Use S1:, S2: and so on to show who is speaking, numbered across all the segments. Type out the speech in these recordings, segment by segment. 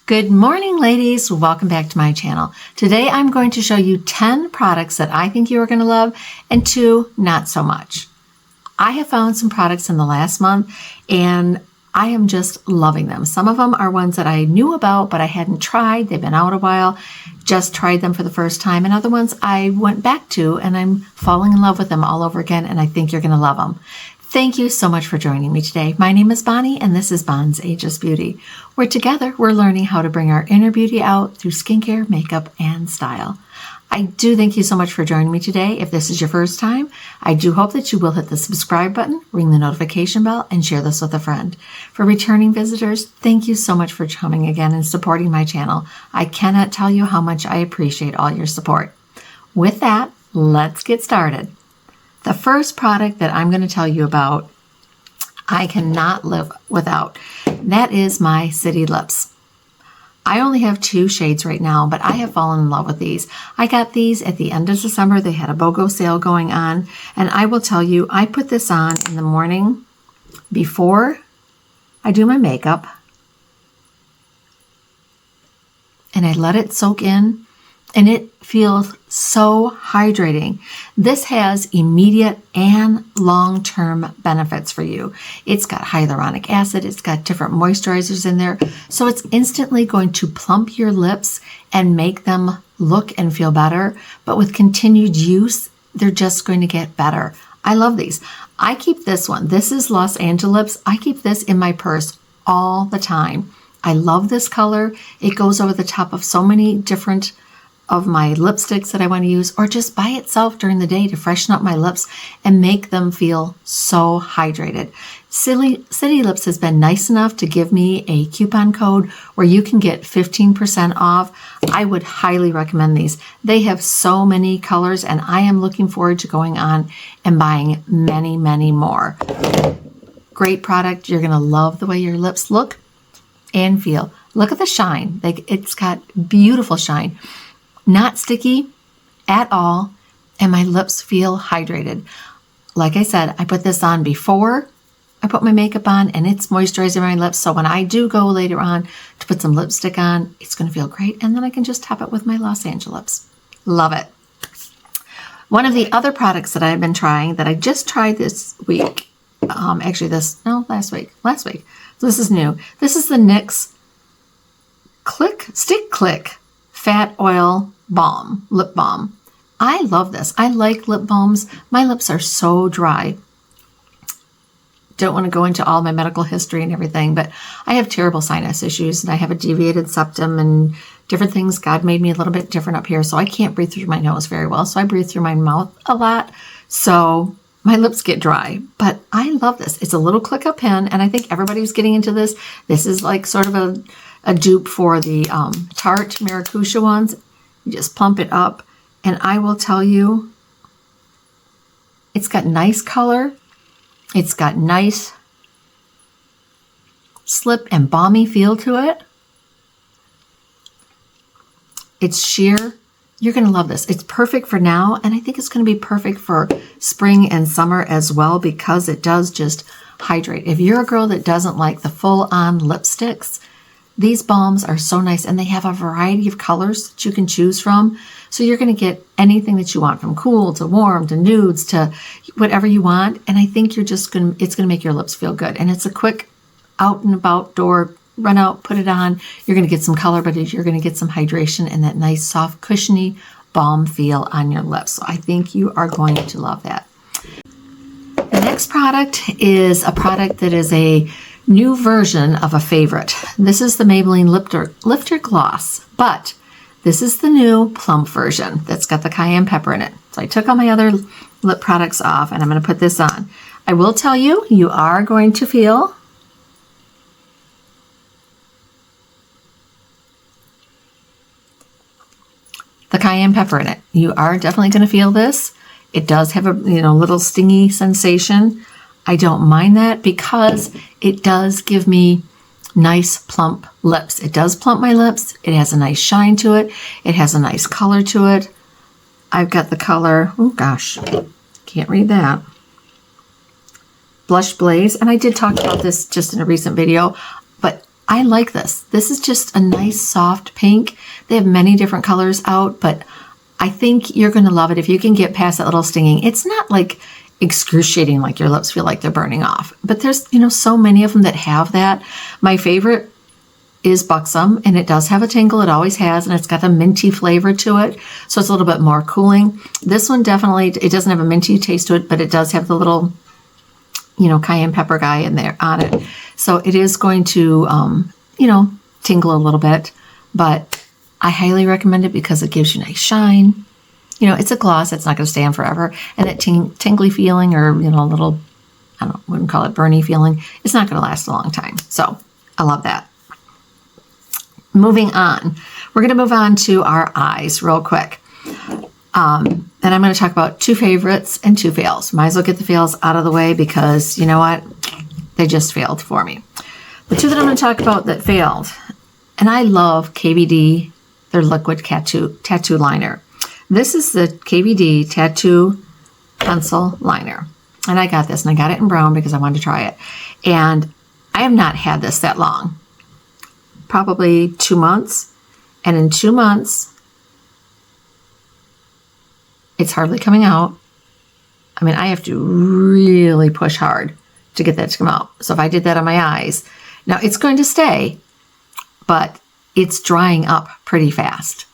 S1: Good morning, ladies. Welcome back to my channel. Today I'm going to show you 10 products that I think you are going to love and 2 not so much. I have found some products in the last month and I am just loving them. Some of them are ones that I knew about but I hadn't tried. They've been out a while, just tried them for the first time, and other ones I went back to and I'm falling in love with them all over again, and I think you're going to love them. Thank you so much for joining me today. My name is Bonnie and this is Bons.Ageless.beauty, where together we're learning how to bring our inner beauty out through skincare, makeup, and style. I do thank you so much for joining me today. If this is your first time, I do hope that you will hit the subscribe button, ring the notification bell, and share this with a friend. For returning visitors, thank you so much for coming again and supporting my channel. I cannot tell you how much I appreciate all your support. With that, let's get started. The first product that I'm going to tell you about, I cannot live without. That is my City Lips. I only have 2 shades right now, but I have fallen in love with these. I got these at the end of December. They had a BOGO sale going on, and I will tell you, I put this on in the morning before I do my makeup, and I let it soak in. And it feels so hydrating. This has immediate and long-term benefits for you. It's got hyaluronic acid. It's got different moisturizers in there. So it's instantly going to plump your lips and make them look and feel better. But with continued use, they're just going to get better. I love these. I keep this one. This is Los Angeles. I keep this in my purse all the time. I love this color. It goes over the top of so many different of my lipsticks that I want to use, or just by itself during the day to freshen up my lips and make them feel so hydrated. City Lips has been nice enough to give me a coupon code where you can get 15% off. I would highly recommend these. They have so many colors, and I am looking forward to going on and buying many, many more. Great product. You're going to love the way your lips look and feel. Look at the shine. It's got beautiful shine. Not sticky at all, and my lips feel hydrated. Like I said, I put this on before I put my makeup on, and it's moisturizing my lips, so when I do go later on to put some lipstick on, it's going to feel great, and then I can just top it with my Los Angeles. Love it. One of the other products that I've been trying that I just tried this week, last week. So this is new. This is the Nyx Click Fat Oil Balm, Lip Balm. I love this. I like lip balms. My lips are so dry. Don't want to go into all my medical history and everything, but I have terrible sinus issues and I have a deviated septum and different things. God made me a little bit different up here, so I can't breathe through my nose very well, so I breathe through my mouth a lot, so my lips get dry. But I love this. It's a little click-up pen, and I think everybody's getting into this. This is like sort of a dupe for the Tarte Maracuja ones. You just plump it up, and I will tell you, it's got nice color. It's got nice slip and balmy feel to it. It's sheer. You're going to love this. It's perfect for now, and I think it's going to be perfect for spring and summer as well, because it does just hydrate. If you're a girl that doesn't like the full-on lipsticks, these balms are so nice, and they have a variety of colors that you can choose from. So you're going to get anything that you want, from cool to warm to nudes to whatever you want. And I think it's going to make your lips feel good. And it's a quick out and about door, run out, put it on. You're going to get some color, but you're going to get some hydration and that nice, soft, cushiony balm feel on your lips. So I think you are going to love that. The next product is a product that is a new version of a favorite. This is the Maybelline Lifter Gloss, but this is the new plump version that's got the cayenne pepper in it. So I took all my other lip products off, and I'm going to put this on. I will tell you, you are going to feel the cayenne pepper in it. You are definitely going to feel this. It does have a little stingy sensation. I don't mind that because it does give me nice plump lips. It does plump my lips. It has a nice shine to it. It has a nice color to it. I've got the color, oh gosh, can't read that. Blush Blaze, and I did talk about this just in a recent video, but I like this. This is just a nice soft pink. They have many different colors out, but I think you're going to love it if you can get past that little stinging. It's not like excruciating, like your lips feel like they're burning off, but there's, you know, so many of them that have that. My favorite is Buxom, and it does have a tingle. It always has, and it's got a minty flavor to it, so it's a little bit more cooling. This one definitely, it doesn't have a minty taste to it, but it does have the little, you know, cayenne pepper guy in there on it. So it is going to, you know, tingle a little bit, but I highly recommend it because it gives you nice shine. You know, it's a gloss. It's not going to stay on forever. And that tingly feeling, or, you know, a little, I don't know, wouldn't call it burny feeling, it's not going to last a long time. So I love that. Moving on, we're going to move on to our eyes real quick. And I'm going to talk about 2 favorites and 2 fails. Might as well get the fails out of the way because, you know what, they just failed for me. The 2 that I'm going to talk about that failed, and I love KVD, their liquid tattoo liner. This is the KVD tattoo pencil liner. And I got this, and I got it in brown because I wanted to try it. And I have not had this that long. Probably 2 months. And in 2 months, it's hardly coming out. I mean, I have to really push hard to get that to come out. So if I did that on my eyes, now it's going to stay, but it's drying up pretty fast.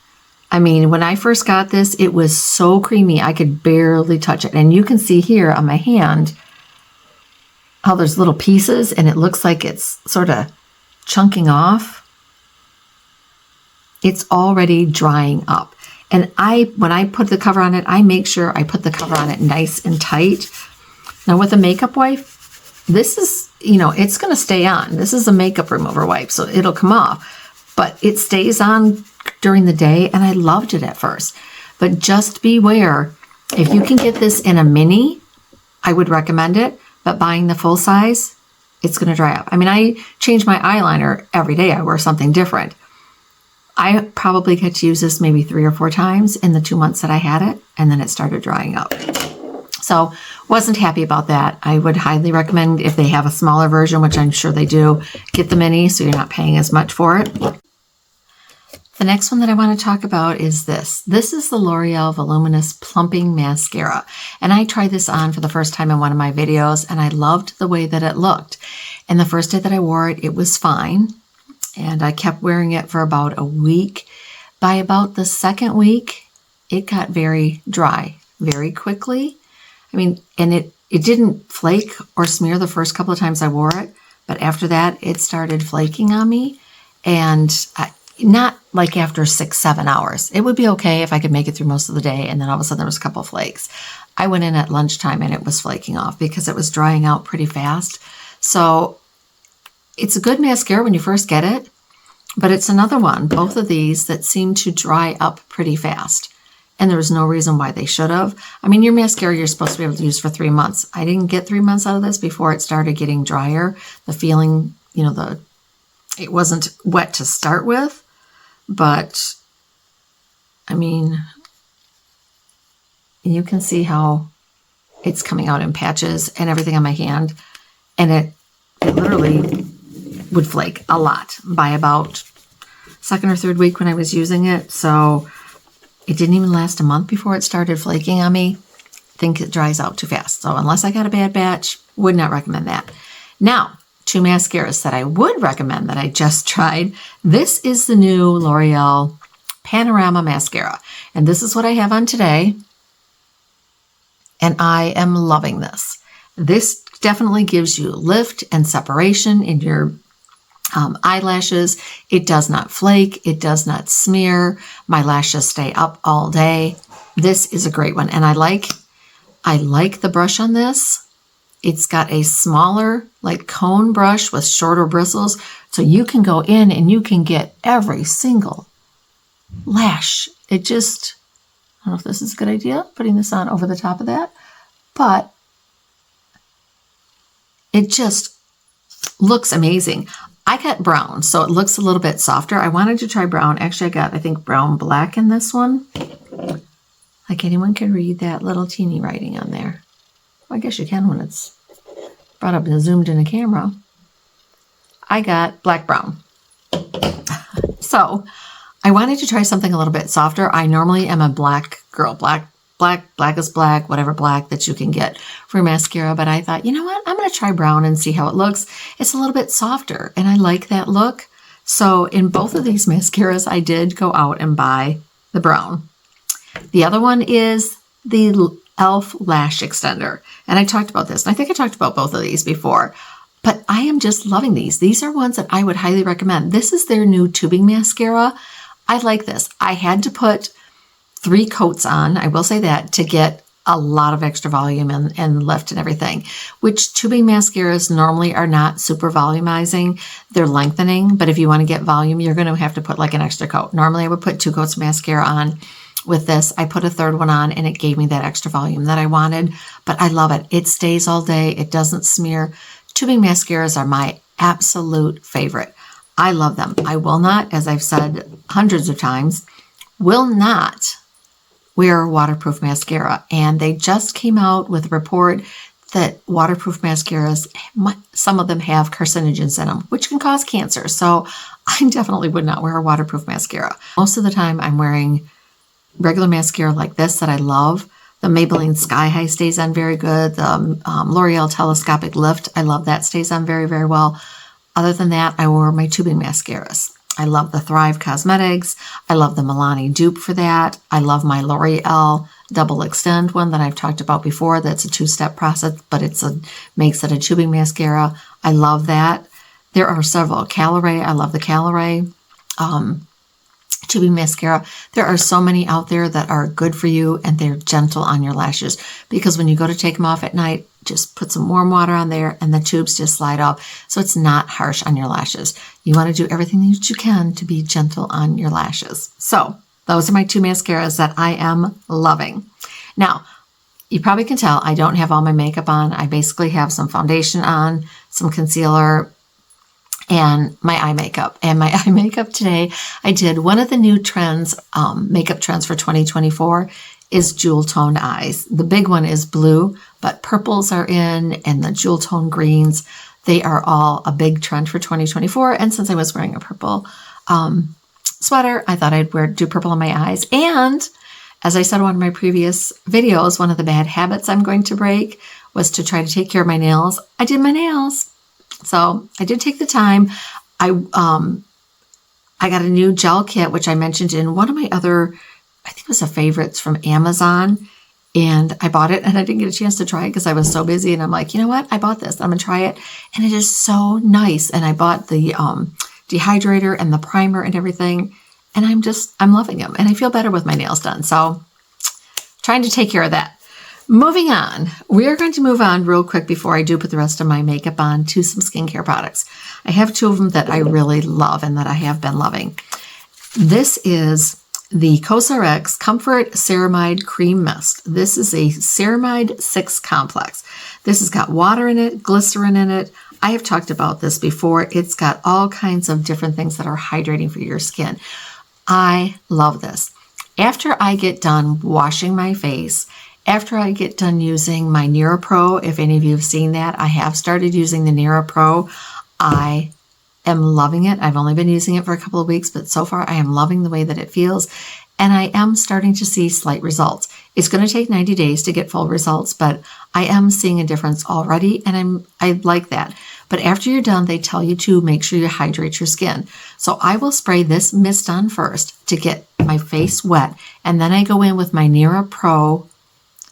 S1: I mean, when I first got this, it was so creamy, I could barely touch it. And you can see here on my hand how there's little pieces, and it looks like it's sort of chunking off. It's already drying up. And when I put the cover on it, I make sure I put the cover on it nice and tight. Now with a makeup wipe, this is, you know, it's going to stay on. This is a makeup remover wipe, so it'll come off. But it stays on during the day, and I loved it at first. But just beware, if you can get this in a mini, I would recommend it. But buying the full size, it's going to dry up. I mean, I change my eyeliner every day. I wear something different. I probably get to use this maybe 3 or 4 times in the 2 months that I had it, and then it started drying up. So wasn't happy about that. I would highly recommend, if they have a smaller version, which I'm sure they do, get the mini so you're not paying as much for it. The next one that I want to talk about is this. This is the L'Oreal Voluminous Plumping Mascara. And I tried this on for the first time in one of my videos, and I loved the way that it looked. And the first day that I wore it, it was fine. And I kept wearing it for about a week. By about the second week, it got very dry very quickly. I mean, and it didn't flake or smear the first couple of times I wore it, but after that, it started flaking on me. And not like after 6-7 hours. It would be okay if I could make it through most of the day, and then all of a sudden there was a couple of flakes. I went in at lunchtime and it was flaking off because it was drying out pretty fast. So it's a good mascara when you first get it, but it's another one, both of these, that seem to dry up pretty fast. And there was no reason why they should have. I mean, your mascara you're supposed to be able to use for 3 months. I didn't get 3 months out of this before it started getting drier. The feeling, you know, it wasn't wet to start with, but I mean, you can see how it's coming out in patches and everything on my hand. And it literally would flake a lot by about second or third week when I was using it. So it didn't even last a month before it started flaking on me. I think it dries out too fast. So unless I got a bad batch, would not recommend that. Now, 2 mascaras that I would recommend that I just tried. This is the new L'Oreal Panorama Mascara. And this is what I have on today. And I am loving this. This definitely gives you lift and separation in your eyelashes. It does not flake. It does not smear. My lashes stay up all day. This is a great one. And I like the brush on this. It's got a smaller, like cone brush with shorter bristles. So you can go in and you can get every single lash. It just, I don't know if this is a good idea, putting this on over the top of that, but it just looks amazing. I got brown, so it looks a little bit softer. I wanted to try brown. Actually, I got, I think, brown black in this one. Like anyone can read that little teeny writing on there. Well, I guess you can when it's brought up and zoomed in a camera. I got black brown. So I wanted to try something a little bit softer. I normally am a black girl, black is black, whatever black that you can get for mascara. But I thought, you know what? I'm going to try brown and see how it looks. It's a little bit softer and I like that look. So in both of these mascaras, I did go out and buy the brown. The other one is the e.l.f. Lash Extender. And I talked about this. And I think I talked about both of these before. But I am just loving these. These are ones that I would highly recommend. This is their new tubing mascara. I like this. I had to put 3 coats on, I will say that, to get a lot of extra volume and lift and everything, which tubing mascaras normally are not super volumizing. They're lengthening, but if you want to get volume, you're going to have to put like an extra coat. Normally I would put 2 coats of mascara on. With this, I put a 3rd one on and it gave me that extra volume that I wanted, but I love it. It stays all day. It doesn't smear. Tubing mascaras are my absolute favorite. I love them. I will not, as I've said hundreds of times, will not wear waterproof mascara. And they just came out with a report that waterproof mascaras, some of them have carcinogens in them, which can cause cancer. So I definitely would not wear a waterproof mascara. Most of the time I'm wearing regular mascara like this that I love. The Maybelline Sky High stays on very good. The L'Oreal Telescopic Lift, I love that, stays on very, very well. Other than that, I wore my tubing mascaras. I love the Thrive Cosmetics. I love the Milani dupe for that. I love my L'Oreal Double Extend one that I've talked about before. That's a 2-step process, but makes it a tubing mascara. I love that. There are several. Caloray, I love the Caloray tubing mascara. There are so many out there that are good for you and they're gentle on your lashes, because when you go to take them off at night, just put some warm water on there and the tubes just slide off. So it's not harsh on your lashes. You want to do everything that you can to be gentle on your lashes. So those are my 2 mascaras that I am loving. Now, you probably can tell I don't have all my makeup on. I basically have some foundation on, some concealer, and my eye makeup. And my eye makeup today, I did one of the new trends, makeup trends for 2024 is jewel toned eyes. The big one is blue, but purples are in and the jewel tone greens. They are all a big trend for 2024. And since I was wearing a purple sweater, I thought I'd do purple on my eyes. And as I said in one of my previous videos, one of the bad habits I'm going to break was to try to take care of my nails. I did my nails. So I did take the time. I got a new gel kit, which I mentioned in one of my other, I think it was a favorites from Amazon. And I bought it and I didn't get a chance to try it because I was so busy. And I'm like, you know what? I bought this. I'm going to try it. And it is so nice. And I bought the dehydrator and the primer and everything. And I'm loving them. And I feel better with my nails done. So trying to take care of that. Moving on, we are going to move on real quick before I do put the rest of my makeup on to some skincare products. I have 2 of them that I really love and that I have been loving. This is the COSRX Comfort Ceramide Cream Mist. This is a Ceramide 6 complex. This has got water in it, glycerin in it. I have talked about this before. It's got all kinds of different things that are hydrating for your skin. I love this. After I get done washing my face, after I get done using my Nira Pro, if any of you have seen that, I have started using the Nira Pro. I am loving it. I've only been using it for a couple of weeks, but so far I am loving the way that it feels. And I am starting to see slight results. It's going to take 90 days to get full results, but I am seeing a difference already, and I like that. But after you're done, they tell you to make sure you hydrate your skin. So I will spray this mist on first to get my face wet, and then I go in with my Nira Pro,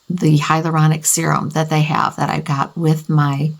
S1: the hyaluronic serum that they have that I got with my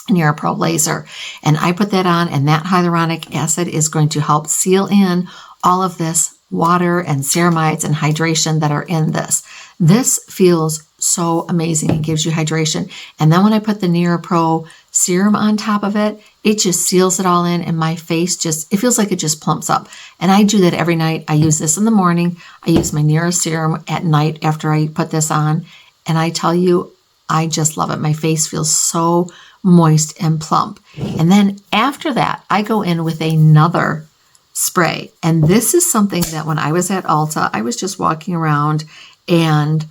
S1: Nira Pro laser. And I put that on, and that hyaluronic acid is going to help seal in all of this water and ceramides and hydration that are in this. This feels so amazing. It gives you hydration. And then when I put the Nira Pro serum on top of it, it just seals it all in, and my face it feels like it just plumps up. And I do that every night. I use this in the morning. I use my Nira serum at night after I put this on. And I tell you, I just love it. My face feels so moist and plump. And then after that, I go in with another spray. And this is something that when I was at Ulta, I was just walking around and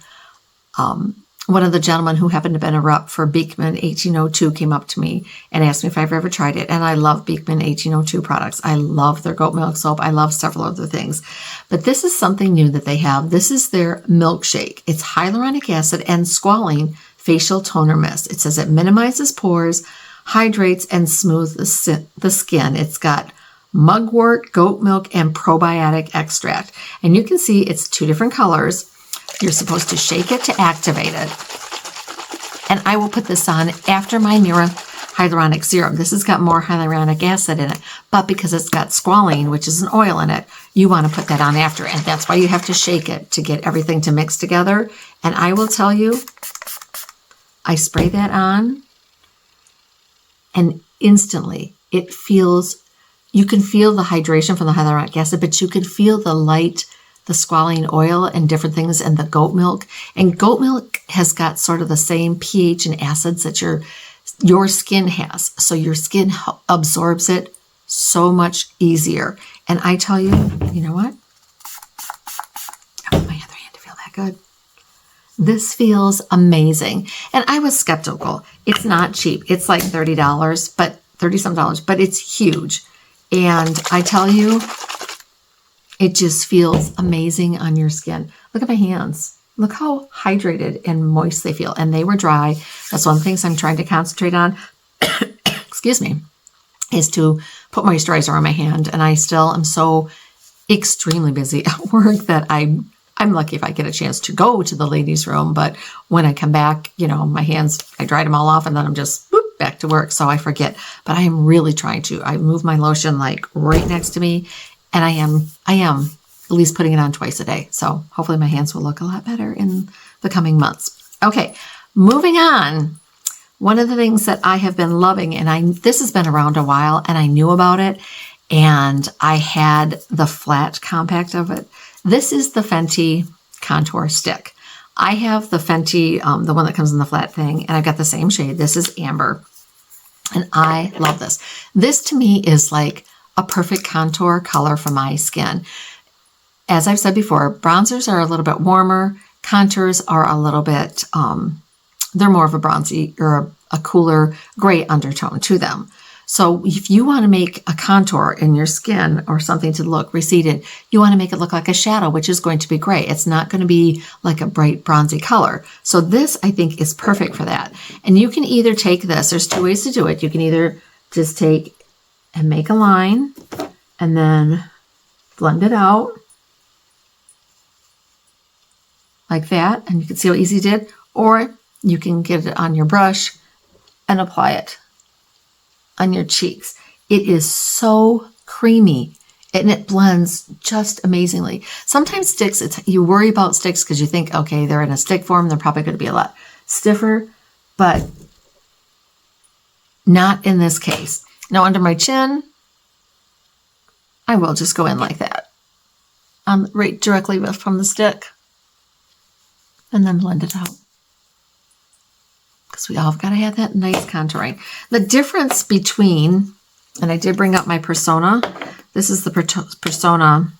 S1: one of the gentlemen who happened to have been a rep for Behrman 1802 came up to me and asked me if I've ever tried it. And I love Behrman 1802 products. I love their goat milk soap. I love several other things. But this is something new that they have. This is their Milkshake. It's hyaluronic acid and squalene facial toner mist. It says it minimizes pores, hydrates, and smooths the skin. It's got mugwort, goat milk, and probiotic extract. And you can see it's 2 different colors. You're supposed to shake it to activate it. And I will put this on after my Nira Hyaluronic Serum. This has got more hyaluronic acid in it, but because it's got squalene, which is an oil in it, you want to put that on after. And that's why you have to shake it to get everything to mix together. And I will tell you, I spray that on and instantly it feels, you can feel the hydration from the hyaluronic acid, but you can feel the light, the squalene oil and different things, and the goat milk. And goat milk has got sort of the same pH and acids that your skin has. So your skin absorbs it so much easier. And I tell you, you know what? I want my other hand to feel that good. This feels amazing. And I was skeptical. It's not cheap. It's like $30, but $30-some, but it's huge. And I tell you, it just feels amazing on your skin. Look at my hands. Look how hydrated and moist they feel. And they were dry. That's one of the things I'm trying to concentrate on, excuse me, is to put moisturizer on my hand. And I still am so extremely busy at work that I'm lucky if I get a chance to go to the ladies' room. But when I come back, you know, my hands, I dried them all off and then I'm just back to work. So I forget. But I am really trying to. I move my lotion like right next to me. And I am at least putting it on twice a day. So hopefully my hands will look a lot better in the coming months. Okay, moving on. One of the things that I have been loving, and this has been around a while and I knew about it, and I had the flat compact of it. This is the Fenty Contour Stick. I have the Fenty, the one that comes in the flat thing, and I've got the same shade. This is Amber, and I love this. This to me is like a perfect contour color for my skin. As I've said before, bronzers are a little bit warmer. Contours are a little bit, they're more of a bronzy or a cooler gray undertone to them. So if you want to make a contour in your skin or something to look receded, you want to make it look like a shadow, which is going to be gray. It's not going to be like a bright bronzy color. So this, I think, is perfect for that. And you can either take this, there's 2 ways to do it. You can either just take and make a line and then blend it out like that. And you can see how easy it did. Or you can get it on your brush and apply it on your cheeks. It is so creamy and it blends just amazingly. Sometimes sticks, you worry about sticks because you think, okay, they're in a stick form. They're probably going to be a lot stiffer, but not in this case. Now under my chin, I will just go in like that, right directly from the stick, and then blend it out. Because we all have got to have that nice contouring. The difference between, and I did bring up my Persona. This is the Persona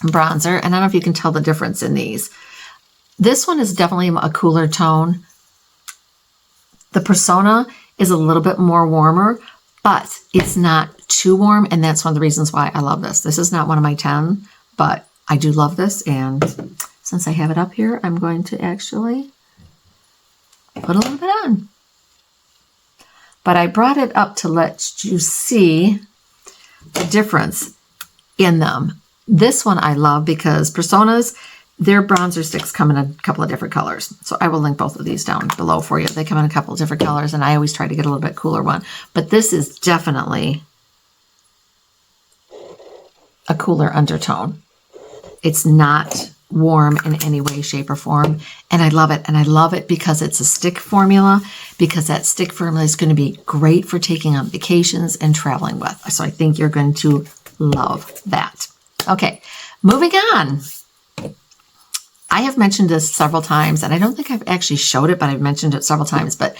S1: bronzer, and I don't know if you can tell the difference in these. This one is definitely a cooler tone. The Persona is a little bit more warmer, but it's not too warm, and that's one of the reasons why I love this. This is not one of my 10, but I do love this, and since I have it up here, I'm going to actually put a little bit on. But I brought it up to let you see the difference in them. This one I love because Personas, their bronzer sticks come in a couple of different colors. So I will link both of these down below for you. They come in a couple of different colors, and I always try to get a little bit cooler one. But this is definitely a cooler undertone. It's not warm in any way, shape, or form. And I love it. And I love it because it's a stick formula, because that stick formula is going to be great for taking on vacations and traveling with. So I think you're going to love that. Okay, moving on. I have mentioned this several times, and I don't think I've actually showed it, but I've mentioned it several times. But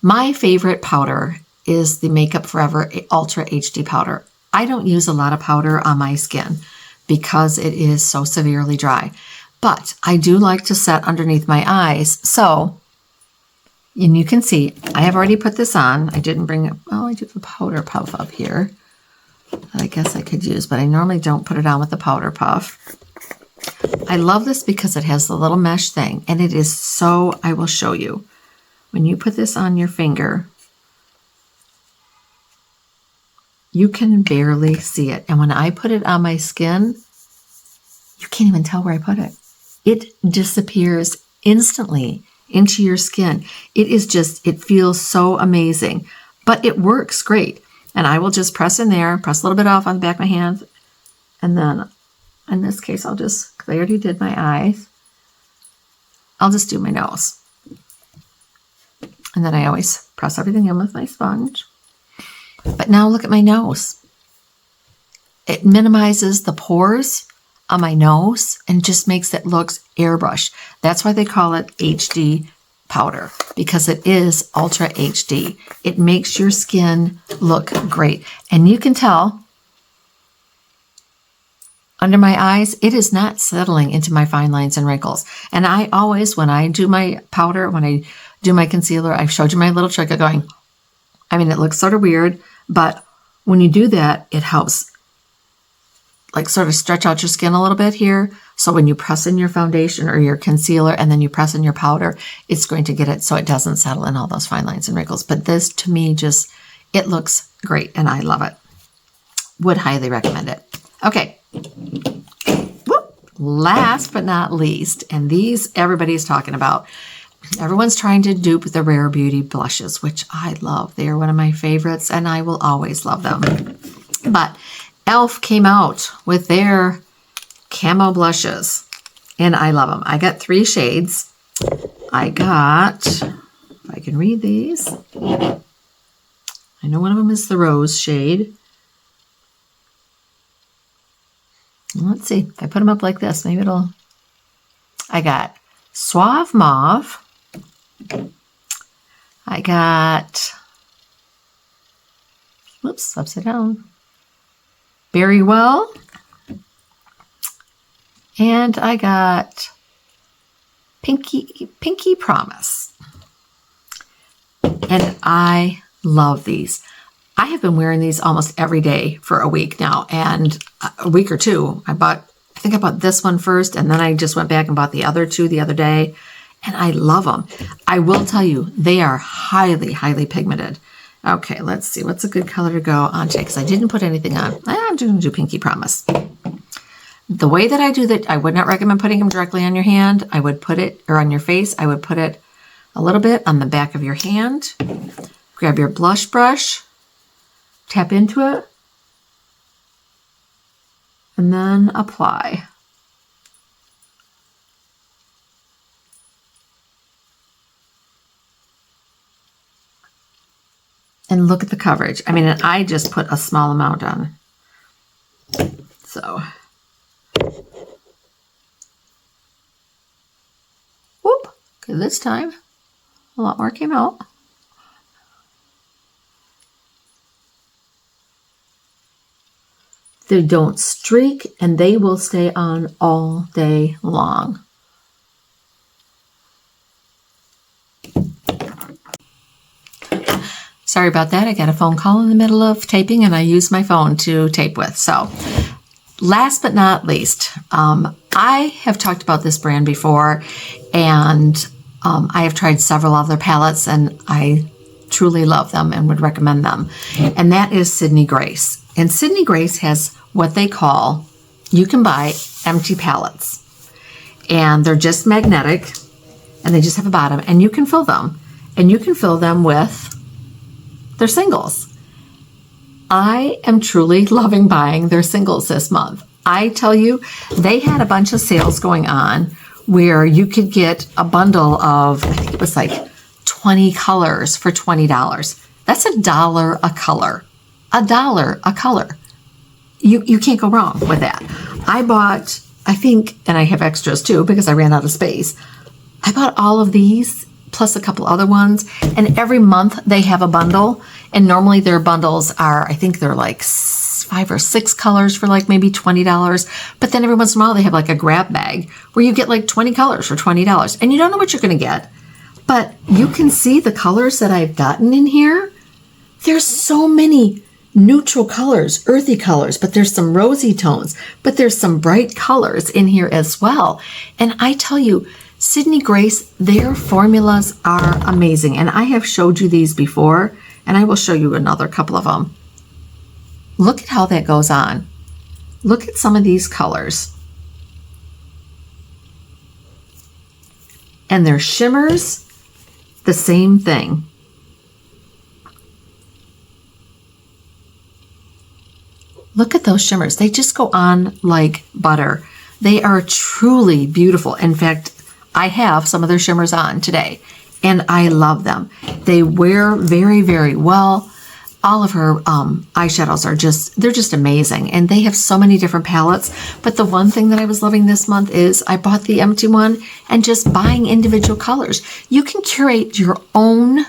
S1: my favorite powder is the Makeup Forever Ultra HD powder. I don't use a lot of powder on my skin because it is so severely dry. But I do like to set underneath my eyes. So And you can see, I have already put this on. I didn't bring it. Oh, I do have a powder puff up here that I guess I could use, but I normally don't put it on with the powder puff. I love this because it has the little mesh thing, and it is so, I will show you. When you put this on your finger, you can barely see it. And when I put it on my skin, you can't even tell where I put it. It disappears instantly into your skin. It is just, it feels so amazing, but it works great. And I will just press in there, press a little bit off on the back of my hand. And then in this case, I'll just, because I already did my eyes, I'll just do my nose. And then I always press everything in with my sponge. But now look at my nose. It minimizes the pores on my nose and just makes it look airbrush. That's why they call it HD powder, because it is Ultra HD. It makes your skin look great. And you can tell under my eyes, it is not settling into my fine lines and wrinkles. And I always, when I do my powder, when I do my concealer, I've showed you my little trick of going, I mean, it looks sort of weird, but when you do that, it helps like sort of stretch out your skin a little bit here. So when you press in your foundation or your concealer and then you press in your powder, it's going to get it so it doesn't settle in all those fine lines and wrinkles. But this to me just, it looks great and I love it. Would highly recommend it. Okay. Whoop. Last but not least, and these everybody's talking about. Everyone's trying to dupe the Rare Beauty blushes, which I love. They are one of my favorites and I will always love them. But e.l.f. came out with their Camo Blushes and I love them. I got 3 shades. I got, if I can read these, I know one of them is the rose shade. Let's see, if I put them up like this, maybe it'll, I got Suave Mauve. I got, whoops, upside down, Very Well. And I got Pinky Promise. And I love these. I have been wearing these almost every day for a week now, and a week or two. I think I bought this one first, and then I just went back and bought the other 2 the other day, and I love them. I will tell you, they are highly, highly pigmented. Okay, let's see. What's a good color to go on today? Because I didn't put anything on. I'm going to do Pinky Promise. The way that I do that, I would not recommend putting them directly on your hand. I would put it, or on your face, I would put it a little bit on the back of your hand. Grab your blush brush. Tap into it, and then apply. And look at the coverage. I mean, I just put a small amount on. So, whoop, okay, this time a lot more came out. They don't streak and they will stay on all day long. Sorry about that. I got a phone call in the middle of taping and I used my phone to tape with. So last but not least, I have talked about this brand before and I have tried several of their palettes and I truly love them and would recommend them. And that is Sydney Grace. And Sydney Grace has what they call, you can buy empty palettes. And they're just magnetic and they just have a bottom and you can fill them. And you can fill them with their singles. I am truly loving buying their singles this month. I tell you, they had a bunch of sales going on where you could get a bundle of, I think it was like 20 colors for $20. That's $1 a color. $1 a color. You can't go wrong with that. I bought, I think, and I have extras too because I ran out of space. I bought all of these plus a couple other ones, and every month they have a bundle, and normally their bundles are, I think they're like 5 or 6 colors for like maybe $20, but then every once in a while they have like a grab bag where you get like 20 colors for $20, and you don't know what you're going to get, But you can see the colors that I've gotten in here. There's so many neutral colors, earthy colors, but there's some rosy tones, but there's some bright colors in here as well. And I tell you, Sydney Grace, their formulas are amazing. And I have showed you these before, and I will show you another couple of them. Look at how that goes on. Look at some of these colors. And their shimmers, the same thing. Look at those shimmers. They just go on like butter. They are truly beautiful. In fact, I have some of their shimmers on today, and I love them. They wear very, very well. All of her eyeshadows are they're just amazing. And they have so many different palettes. But the one thing that I was loving this month is I bought the empty one and just buying individual colors. You can curate your own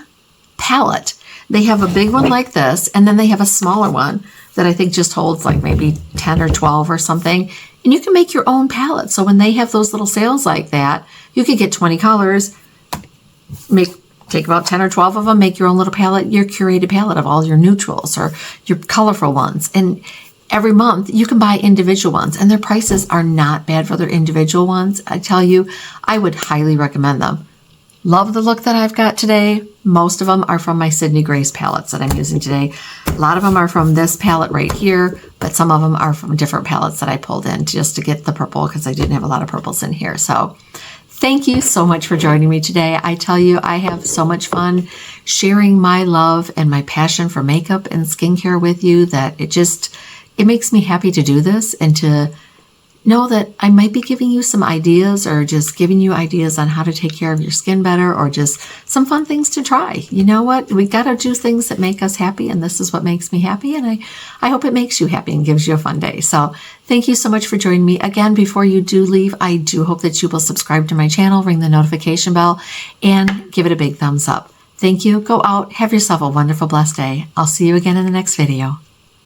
S1: palette. They have a big one like this, and then they have a smaller one that I think just holds like maybe 10 or 12 or something. And you can make your own palette. So when they have those little sales like that, you could get 20 colors, take about 10 or 12 of them, make your own little palette, your curated palette of all your neutrals or your colorful ones. And every month you can buy individual ones, and their prices are not bad for their individual ones. I tell you, I would highly recommend them. Love the look that I've got today. Most of them are from my Sydney Grace palettes that I'm using today. A lot of them are from this palette right here, but some of them are from different palettes that I pulled in just to get the purple because I didn't have a lot of purples in here. So thank you so much for joining me today. I tell you, I have so much fun sharing my love and my passion for makeup and skincare with you that it makes me happy to do this and to know that I might be giving you some ideas or just giving you ideas on how to take care of your skin better or just some fun things to try. You know what? We got to do things that make us happy, and this is what makes me happy, and I hope it makes you happy and gives you a fun day. So thank you so much for joining me. Again, before you do leave, I do hope that you will subscribe to my channel, ring the notification bell, and give it a big thumbs up. Thank you. Go out. Have yourself a wonderful, blessed day. I'll see you again in the next video.